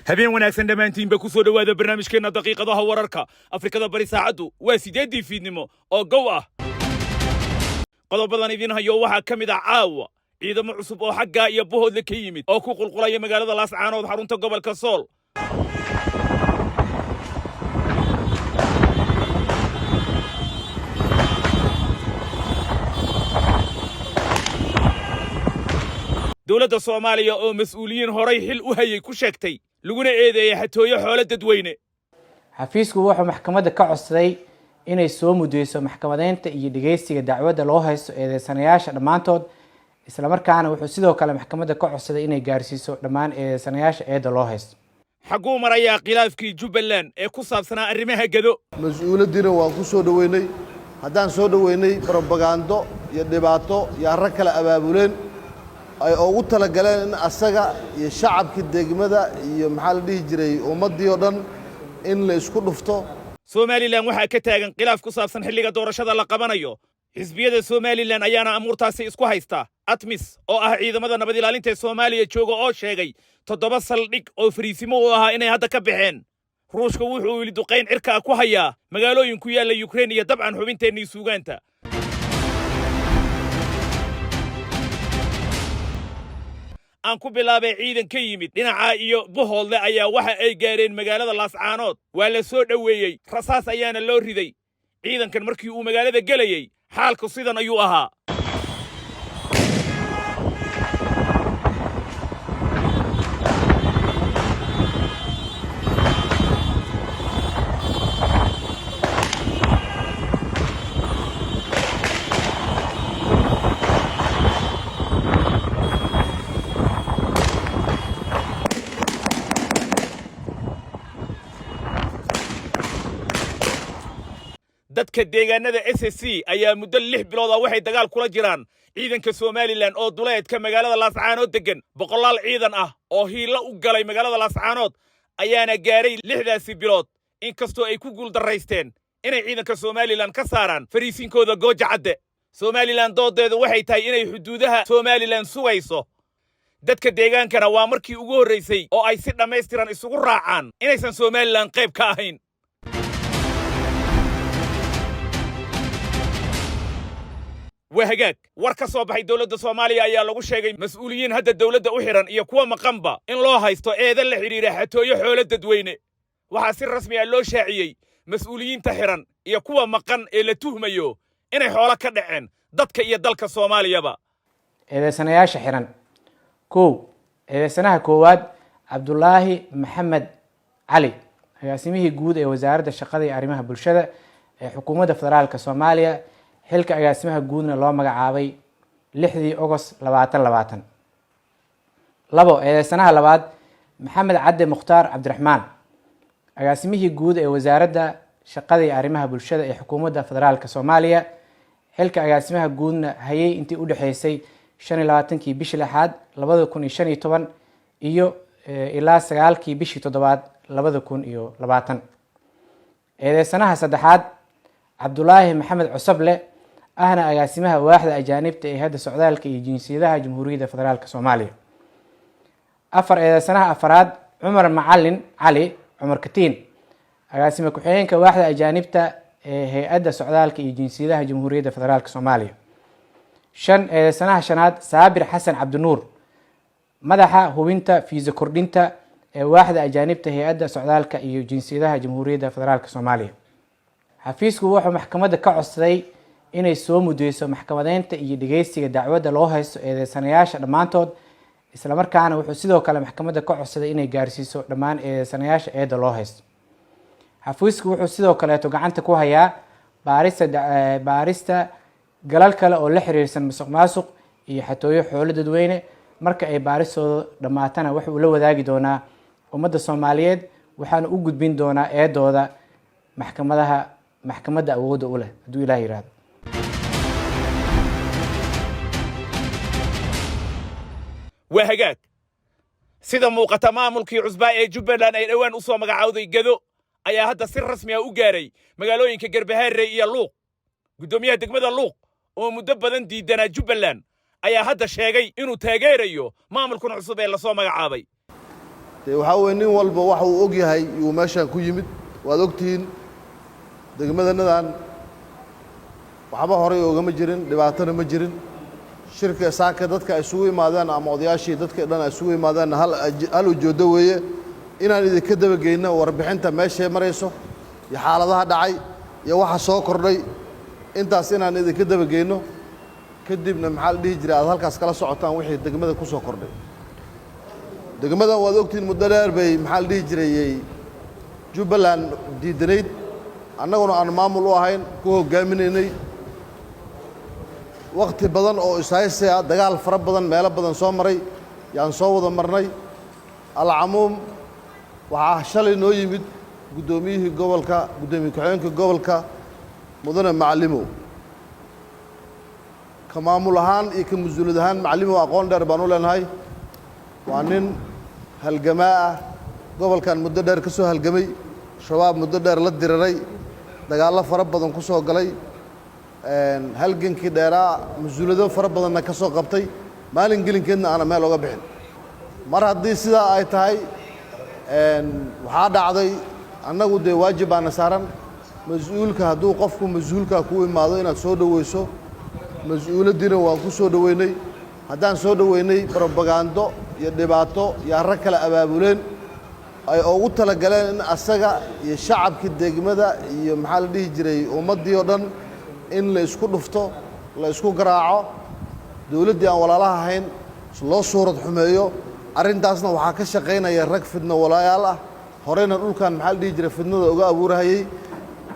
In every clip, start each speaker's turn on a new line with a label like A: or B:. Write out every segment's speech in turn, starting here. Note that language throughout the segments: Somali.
A: habeen wanaagsan dhammaantiin ba ku soo dhawaada barnaamijkeena daqiiqadaha wararka Afrikada bari saacadu waa 8 fiidnimo oo gow ah qodobadan idin hayo waxa kamid ah caawa ciidamo cusub oo xagga iyo bohoodle ka yimid oo ku qulqulaya magaalada Laascaanood xarunta gobolka Sool dawladda Soomaaliya oo mas'uuliyiin horay xil u hayay ku sheegtay laguna eedeeyay xatooyo xoolo dadweyne
B: xafiisku wuxuu maxkamadda ka codsaday inay soo mudeyso maxkamadeynta iyo dhageysiga dacwadda loo haysto eedeysanayaasha dhamaantood isla markaana wuxuu sidoo kale maxkamadda ka codsaday inay gaarsiiso dhammaan eedeysanayaasha eedda loo haysto
A: xaguu maraya khilaafkii Jubbaland ee ku saabsanaa arrimaha gado
C: mas'uuliyadina waan ku soo dhaweynay haddaan soo dhaweynay propaganda iyo dhibaato iyo arrin kala abaabuleen ay ugu tala galeen in asaga iyo shacabka degmada iyo maxaa la dhihi jiray ummadii oo dhan in la isku dhufto
A: Somaliland waxa ka taagan khilaaf ku saabsan xilliga doorashada la qabanayo xisbiyada Somaliland ayaana amuurtaasi isku haysta ATMIS oo ah ciidamada nabad ilaalinta Soomaaliya jooga oo sheegay 7 saldhig oo fariisimo u ahaa inay hadda ka baxeen ruushka wuxuu wili duqeyn cirka ku hayaa magaalooyin ku yaala Ukraine iyo dabcan xubinteennii suugaanta aan ku bilaabay ciidan ka yimid dhinaca iyo bohoodle ayaa waxa ay gaareen magaalada Laascaanood waa la soo dhaweeyay rasaas ayaana loo riday ciidankan markii uu magaalada galayay xaalku sidan ayuu ahaa dadka deegaanada SSC ayaa muddo 6 bilood ah waxay dagaal kula jiraan ciidanka Somaliland oo duleedka magaalada Laascaanood degan boqolaal ciidan ah oo hiila u galay magaalada Laascaanood ayaana gaaray 6daasi bilood inkastoo ay ku guul daraysteen inay ciidanka Somaliland ka saaraan fariisinkooda gooja cadde Somaliland doodeedu waxay tahay inay xuduudaha Somaliland sugayso dadka deegaankana waa markii ugu horeysay oo ay si dhameystiran isugu raacaan inaysan Somaliland qayb ka ahayn وهجاك وركا صوبحي دولة الصومالية يا لغو شيغي مسؤولين هدا الدولة او حيران يا كوا مقنبا ان لو هايستو ايدا اللي حريري حتو يحولة ددويني وحاسر رسمي اللو شاعيي مسؤولين تحيران يا كوا مقن إلا تهميو اني حولا كدعين دادك يا دالك الصومالية با
B: إذا سنياش حيران إذا سنها كواد عبد الله محمد علي هياسميه جود وزارة الشقة أريمها بالشدة حكومة فدرالك الصومالية xilka agaasimaha guudna loo magacaabay 6 August 2020 labo eedeysanaha labaad Maxamed Cadde Mukhtaar Cabdiraxmaan agaasimihii guud ee wasaaradda shaqada iyo arrimaha bulshada ee xukuumadda federaalka Soomaaliya xilka agaasimaha guudna hayay intii u dhaxeysay 25kii bishii 6aad 2015 iyo ilaa 9kii bishii 7aad 2020 eedeysanaha saddexaad Abdullaahi Maxamed Cusable ahna agaasimaha waaxda ajaanibta ee hadda socdaalka iyo jinsiyadaha Jamhuuriyadda Federaalka Soomaaliya afar eedeysanaha afraad Cumar Macalin Cali Cumar Katiin agaasima ku-xigeenka waaxda ajaanibta ee hay'adda socdaalka iyo jinsiyadaha Jamhuuriyadda Federaalka Soomaaliya shan eedeysanaha shanaad Saabir Xasan Cabdinuur madaxa hubinta fiisa kordhinta ee waaxda ajaanibta hay'adda socdaalka iyo jinsiyadaha Jamhuuriyadda Federaalka Soomaaliya xafiisku wuxuu maxkamadda ka codsaday inay soo mudeyso maxkamadeynta iyo dhageysiga dacwadda loo haysto eedeysanayaasha dhamaantood isla markaana wuxuu sidoo kale maxkamadda ka codsaday inay gaarsiiso dhammaan eedeysanayaasha eedda loo haysto xafiisku wuxuu sidoo kale gacanta ku hayaa baarista galal kale oo la xiriirsan musuqmaasuq iyo xatooyo xoolo dadweyne marka ay baaristooda dhamaatana wuxuu la wadaagi doonaa ummadda Soomaaliyeed waxaana u gudbin doonaa eedooda maxkamadda awoodda u leh haduu Ilaahay yiraahdo
A: وهجاك sida muuqata maamulkii cusbaa ee Jubbaland ay dhawaan u soo magacawday gado ayaa hadda si rasmi ah u gaaray magaalooyinka Garbaharre iyo Luuq gudoomiyaha degmada Luuq oo muddo badan diidanaa Jubbaland ayaa hadda sheegay inuu taageerayo maamulkan cusub ee la soo magacaabay
C: waxaa weeye nin walba waxa uu og yahay uu meeshaan ku yimid waad ogtihiin degmadanadan waxba horay oogama jirin dhibaatana ma jirin shirka saaka dadka ay isugu imaadeen ama odayaashii dadka dhan ay isugu imaadeen hal ujeeddo weeye inaan idinka dabageyno warbixinta meeshay marayso iyo xaaladaha dhacay iyo waxa soo kordhay intaas inaan idinka dabageyno kadibna maxaa la dhihi jiray aad halkaas kala socotaan wixii degmada ku soo kordhay degmadan waad ogtihiin muddo dheer bay maxaa la dhihi jirayey Jubbaland diidanayd annaguna aan maamul u ahayn ku hogaaminaynay waqti badan oo isaayay dagaal fara badan meelo badan soo maray yaan soo wada marnay alcamuum waxaa shalay noo yimid guddoomiyihii gobolka guddoomiye ku-xigeenka gobolka mudane macallimow ka maamul ahaan iyo ka mas-uuliyad ahaan macallimow aqoon dheer baan u leenahay waa nin halgamaa ah gobolkan muddo dheer ka soo halgamay shabaab muddo dheer la diriray dagaallo fara badan ku soo galay halgankii dheeraa mas-uuliyado fara badanna ka soo qabtay maalin gelinkeedna aana meel oga bixin mar haddii sidaa ay tahay waxaa dhacday annagu dee waajib baana saaran mas-uulka hadduu qofku mas-uulka ku imaado inaad soo dhoweyso mas-uuladiina waan ku soo dhoweynay haddaan soo dhoweynay propagando iyo dhibaato iyo arag kale abaabuleen ay ugu talagaleen in asaga iyo shacabkii degmada iyo maxaa la dhihi jiray ummaddii oo dhan in la isku dhufto la isku garaaco dawladdii aan walaalaha ahayn loo suurad xumeeyo arrintaasna waxaa ka shaqaynaya rag fidno walaalayaal ah horeyna dhulkan maxaa la dhihi jiray fidnada uga abuurahayey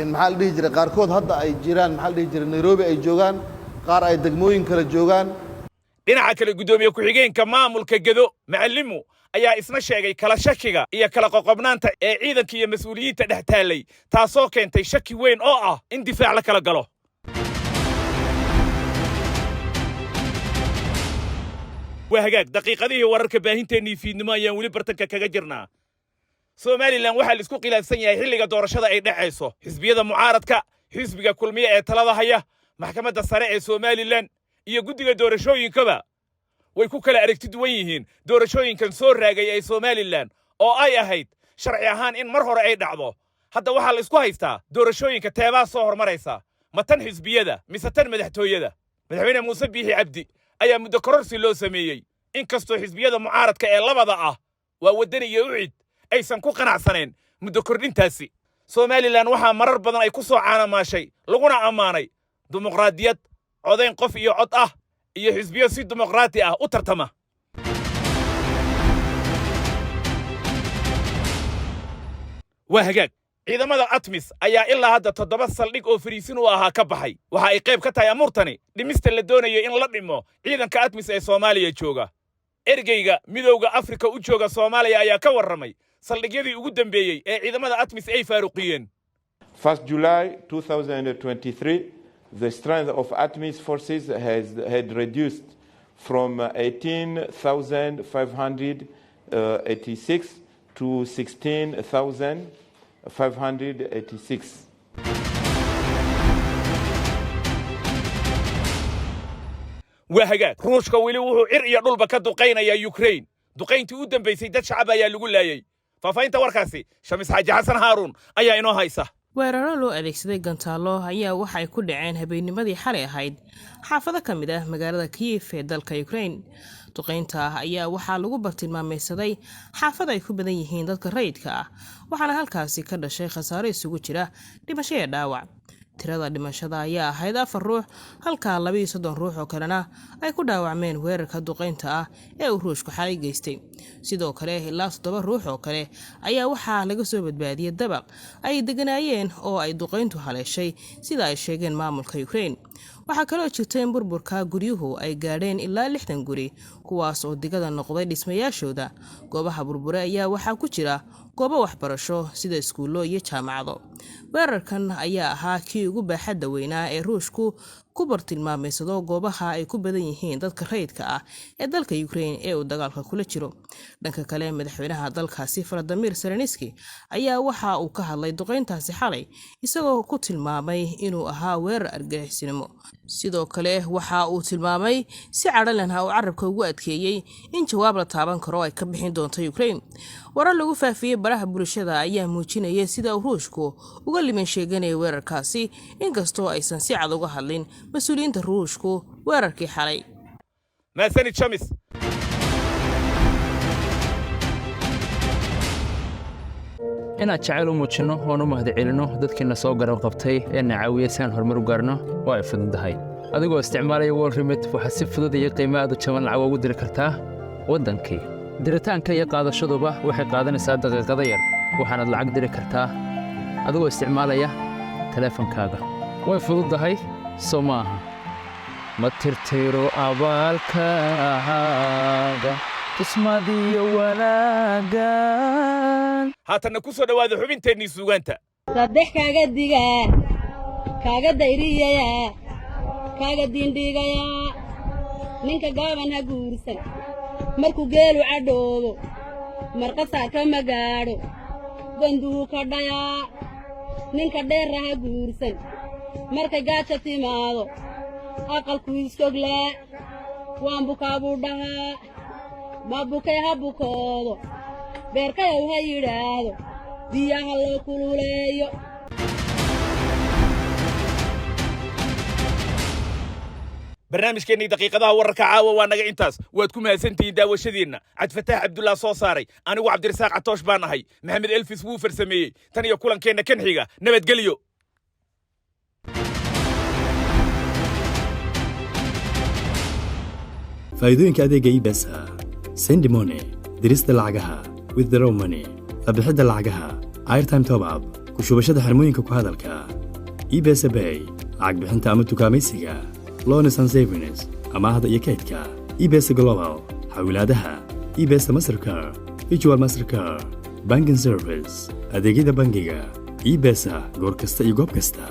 C: in maxaa la dhihi jiray qaarkood hadda ay jiraan maxaa la dhihi jiray Nairobi ay joogaan qaar ay degmooyin kala joogaan
A: dhinaca kale guddoomiye ku-xigeenka maamulka Gedo Macallimu ayaa isna sheegay kala shakiga iyo kala qoqobnaanta ee ciidanka iyo mas'uuliyiinta dhex taalay taasoo keentay shaki weyn oo ah in difaac la kala galo وهجاك دقيقة ذي ورك باهنتني في نماية ولبرتك كجرنا Somaliland waxaa la isku khilaafsan yahay xilliga doorashada ay dhacayso xisbiyada mucaaradka xisbiga kulmiye ee talada haya maxkamadda sare ee Somaliland iyo guddiga doorashooyinkaba way ku kala aragti duwan yihiin doorashooyinkan soo raagay ee Somaliland oo ay ahayd sharci ahaan in mar hore ay dhacdo hadda waxaa la isku haystaa doorashooyinka teebaa soo hormaraysa ma tan xisbiyada mise tan madaxtooyada madaxweyne Muuse Biixi Cabdi ayaa muddo kororsi loo sameeyay inkastoo xisbiyada mucaaradka ee labada ah waa wadani iyo ucid aysan ku qanacsaneen muddo kordhintaasi Somaliland waxaa marar badan ay ku soo caanamaashay laguna ammaanay dimuqraadiyad codayn qof iyo cod ah iyo xisbiyo si dimuqraadi ah u tartama وهجاك ciidamada ATMIS ayaa ilaa hadda 7 saldhig oo fariisin u ahaa ka baxay waxa ay qayb ka tahay amurtani dhimista la doonayo in la dhimo ciidanka ATMIS ee Soomaaliya jooga ergeyga midowga Afrika u jooga Soomaaliya ayaa ka warramay saldhigyadii ugu dambeeyay ee ciidamada ATMIS ay faaruqiyeen
D: 1st July 2023 the strength of ATMIS forces had reduced from 18,586 to 16,586
A: وهجاك روشka wili wuxuu cir iyo dhulba ka duqeynaya Ukraine duqeyntii u dambeysay dad shacab ayaa lagu laayay faafaynta warkaasi Shamis Xaaji Xasan Haarun ayaa inoo haysa
E: weeraro loo adeegsaday gantaalo ayaa waxa ay ku dhaceen habeennimadii xalay ahayd xaafado ka mid ah magaalada Kyiv ee dalka Ukraine duqeynta ayaa waxaa lagu bartilmaameedsaday xaafad ay ku badan yihiin dadka rayidka ah waxaana halkaasi ka dhashay khasaare isugu jira dhimasho iyo dhaawac tirada dhimashada ayaa ahayd 4 ruux halka 32 ruux oo kalena ay ku dhaawacmeen weerarka duqeynta ah ee uu ruushku xalay geystay sidoo kale ilaa 7 ruux oo kale ayaa waxaa laga soo badbaadiyay dabaq ay deganaayeen oo ay duqeyntu haleeshay sida ay sheegeen maamulka Ukraine waxaa kaloo jirta in burburka guryuhu ay gaadheen ilaa 60 guri kuwaas oo digada noqday dhismayaashooda goobaha burbure ayaa waxaa ku jira goobo waxbarasho sida iskuulo iyo jaamacado weerarkan ayaa ahaa kii ugu baaxadda weynaa ee ruushku ku bartilmaameysado goobaha ay ku badan yihiin dadka rayidka ah ee dalka Ukraine ee uu dagaalka kula jiro. Dhanka kale, madaxweynaha dalkaasi Volodymyr Zelensky ayaa waxa uu ka hadlay duqeyntaasi xalay, isagoo ku tilmaamay inuu ahaa weerar argagixisnimo. Sidoo kale waxa uu tilmaamay si cadhalan ah uu carabka ugu adkeeyay in jawaab la taaban karo ay ka bixin doonto Ukraine. Warar lagu faafiyay baraha bulshada ayaa muujinaya sida Ruushku uga liman sheeganaya weerarkaasi, inkastoo aysan si cad uga hadlin mas'uuliyiinta Ruushku weerarkii xalay.
A: maasanid Shamis.
F: inaad jacayl u muujinno oon u mahadcelinno dadkiina soo garab qabtay ee na caawiyey si aan horumar u gaarno waa ay fududahay. adigoo isticmaalaya World Remit waxaad si fudud iyo qiimo aad u jaban lacag ugu diri kartaa waddankii. diritaanka iyo qaadashaduba waxay qaadanaysaa daqiiqado yar, waxaanaad lacag diri kartaa adigoo isticmaalaya taleefankaaga. way fududahay, soo maaha? ma tirtiro abaalkaaga ismadiyo wanaagan.
A: haatanna ku soo dhawaada xubinteennii suugaanta.
G: saddex kaaga diga kaaga dayriyaya kaaga diindhigaya ninka gaaban ha guursan markuu geelu cadhoobo marqasaarka ma gaadho banduu ka dhayaa ninka dheerra ha guursan markay gaaja timaado aqalku iskoglaa waan bukaa buu dhahaa ma bukay ha bukoodo beerkayow ha yidhaahdo biyaha loo kululeeyo.
A: barnaamijkeennii daqiiqadaha wararka caawa waa naga intaas. waad ku mahadsantihiin daawashadiinna. cabdifataax cabdullaah soo saaray, anigu cabdirasaaq catoosh baan ahay. maxamed elfis wuu farsameeyey. tan iyo kulankeenna kan xiga, nabadgelyo.
H: faa'iidooyinka adeegga iibesa: send money, dirista lacagaha, withdraw money, qabixidda lacagaha, airtime top up, ku shubashada xirmooyinka ku hadalka, iibesa pay, lacag bixinta ama tukaamaysiga, loans and savings, amaahda iyo kaydka, iibesa global, xawilaadaha, iibesa mastercard, virtual mastercard, banking service, adeegyada bangiga, iibesa goor kasta iyo goob kasta.